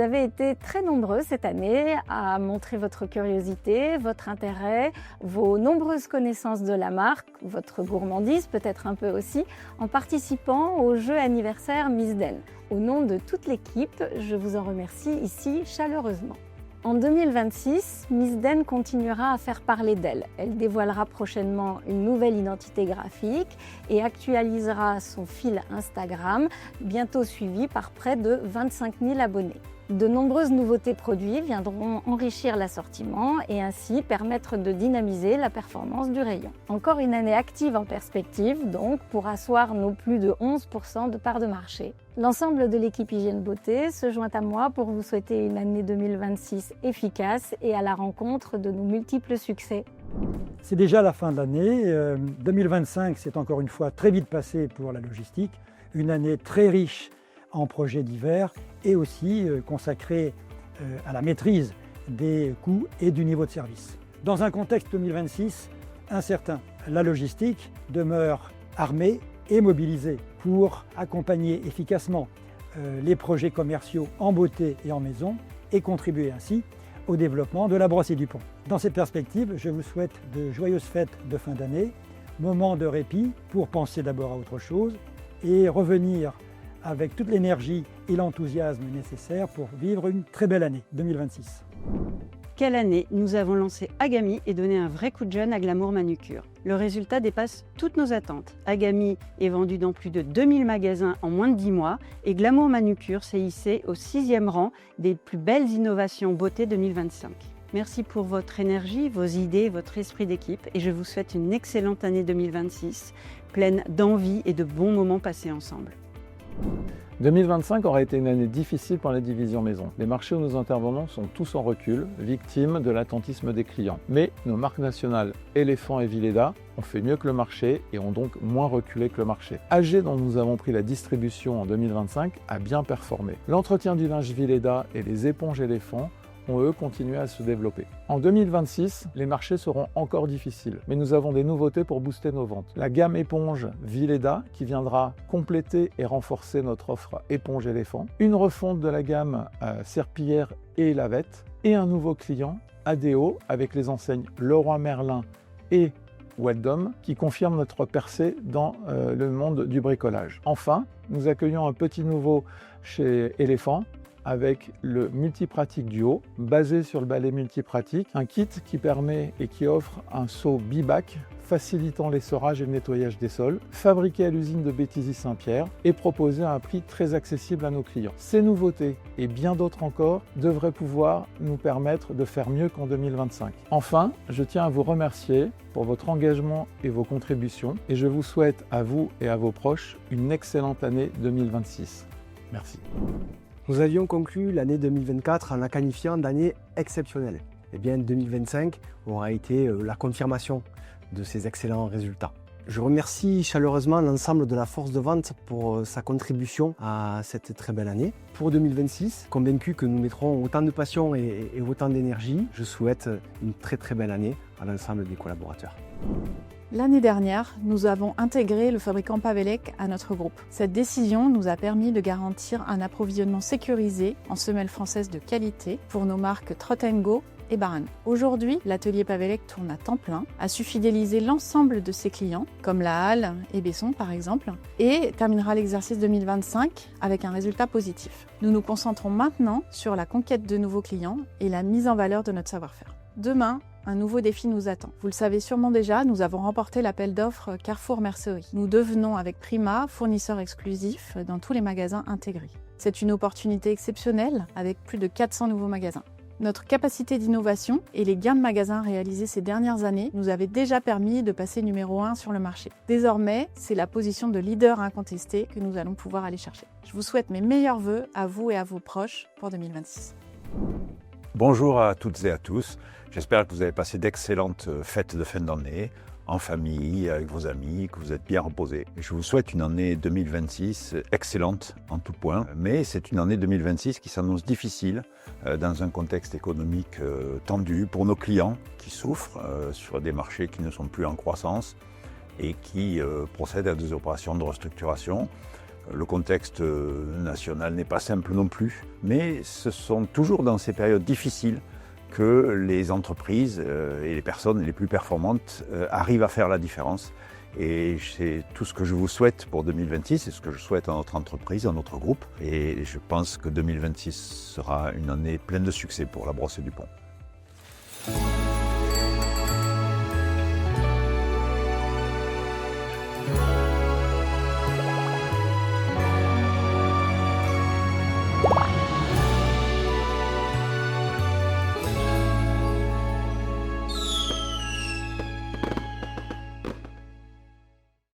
Vous avez été très nombreux cette année à montrer votre curiosité, votre intérêt, vos nombreuses connaissances de la marque, votre gourmandise peut-être un peu aussi, en participant au jeu anniversaire Miss Den. Au nom de toute l'équipe, je vous en remercie ici chaleureusement. En 2026, Miss Den continuera à faire parler d'elle. Elle dévoilera prochainement une nouvelle identité graphique et actualisera son fil Instagram, bientôt suivi par près de 25 000 abonnés. De nombreuses nouveautés produits viendront enrichir l'assortiment et ainsi permettre de dynamiser la performance du rayon. Encore une année active en perspective, donc, pour asseoir nos plus de 11% de parts de marché. L'ensemble de l'équipe Hygiène Beauté se joint à moi pour vous souhaiter une année 2026 efficace et à la rencontre de nos multiples succès. C'est déjà la fin de l'année. 2025, c'est encore une fois très vite passé pour la logistique. Une année très riche en projets divers et aussi consacrée à la maîtrise des coûts et du niveau de service. Dans un contexte 2026 incertain, la logistique demeure armée et mobilisée pour accompagner efficacement les projets commerciaux en beauté et en maison et contribuer ainsi au développement de la Brosse et du Pont. Dans cette perspective, je vous souhaite de joyeuses fêtes de fin d'année, moments de répit pour penser d'abord à autre chose et revenir avec toute l'énergie et l'enthousiasme nécessaires pour vivre une très belle année 2026. Quelle année nous avons lancé Agami et donné un vrai coup de jeune à Glamour Manucure. Le résultat dépasse toutes nos attentes. Agami est vendu dans plus de 2000 magasins en moins de 10 mois et Glamour Manucure s'est hissé au 6e rang des plus belles innovations beauté 2025. Merci pour votre énergie, vos idées, votre esprit d'équipe et je vous souhaite une excellente année 2026, pleine d'envie et de bons moments passés ensemble. 2025 aura été une année difficile pour la division maison. Les marchés où nous intervenons sont tous en recul, victimes de l'attentisme des clients. Mais nos marques nationales Éléphant et Vileda ont fait mieux que le marché et ont donc moins reculé que le marché. AG, dont nous avons pris la distribution en 2025, a bien performé. L'entretien du linge Vileda et les éponges Éléphant ont eux continué à se développer. En 2026, les marchés seront encore difficiles, mais nous avons des nouveautés pour booster nos ventes. La gamme éponge Vileda qui viendra compléter et renforcer notre offre éponge éléphant, une refonte de la gamme serpillière et lavette et un nouveau client ADO avec les enseignes Leroy Merlin et Weldom qui confirment notre percée dans le monde du bricolage. Enfin, nous accueillons un petit nouveau chez Éléphant avec le Multipratique Duo, basé sur le balai multipratique, un kit qui permet et qui offre un seau bibac, facilitant l'essorage et le nettoyage des sols, fabriqué à l'usine de Béthisy Saint-Pierre et proposé à un prix très accessible à nos clients. Ces nouveautés et bien d'autres encore devraient pouvoir nous permettre de faire mieux qu'en 2025. Enfin, je tiens à vous remercier pour votre engagement et vos contributions et je vous souhaite à vous et à vos proches une excellente année 2026. Merci. Nous avions conclu l'année 2024 en la qualifiant d'année exceptionnelle. Eh bien, 2025 aura été la confirmation de ces excellents résultats. Je remercie chaleureusement l'ensemble de la force de vente pour sa contribution à cette très belle année. Pour 2026, convaincu que nous mettrons autant de passion et autant d'énergie, je souhaite une très belle année à l'ensemble des collaborateurs. L'année dernière, nous avons intégré le fabricant Pavelec à notre groupe. Cette décision nous a permis de garantir un approvisionnement sécurisé en semelles françaises de qualité pour nos marques Trot & Go et Baran. Aujourd'hui, l'atelier Pavelec tourne à temps plein, a su fidéliser l'ensemble de ses clients, comme La Halle et Besson par exemple, et terminera l'exercice 2025 avec un résultat positif. Nous nous concentrons maintenant sur la conquête de nouveaux clients et la mise en valeur de notre savoir-faire. Demain, un nouveau défi nous attend. Vous le savez sûrement déjà, nous avons remporté l'appel d'offres Carrefour Mercerie. Nous devenons avec Prima fournisseur exclusif dans tous les magasins intégrés. C'est une opportunité exceptionnelle avec plus de 400 nouveaux magasins. Notre capacité d'innovation et les gains de magasins réalisés ces dernières années nous avaient déjà permis de passer numéro 1 sur le marché. Désormais, c'est la position de leader incontesté que nous allons pouvoir aller chercher. Je vous souhaite mes meilleurs vœux à vous et à vos proches pour 2026. Bonjour à toutes et à tous. J'espère que vous avez passé d'excellentes fêtes de fin d'année, en famille, avec vos amis, que vous êtes bien reposés. Je vous souhaite une année 2026 excellente en tout point, mais c'est une année 2026 qui s'annonce difficile dans un contexte économique tendu pour nos clients qui souffrent sur des marchés qui ne sont plus en croissance et qui procèdent à des opérations de restructuration. Le contexte national n'est pas simple non plus, mais ce sont toujours dans ces périodes difficiles que les entreprises et les personnes les plus performantes arrivent à faire la différence. Et c'est tout ce que je vous souhaite pour 2026, c'est ce que je souhaite à notre entreprise, à notre groupe. Et je pense que 2026 sera une année pleine de succès pour la Brosse du Pont.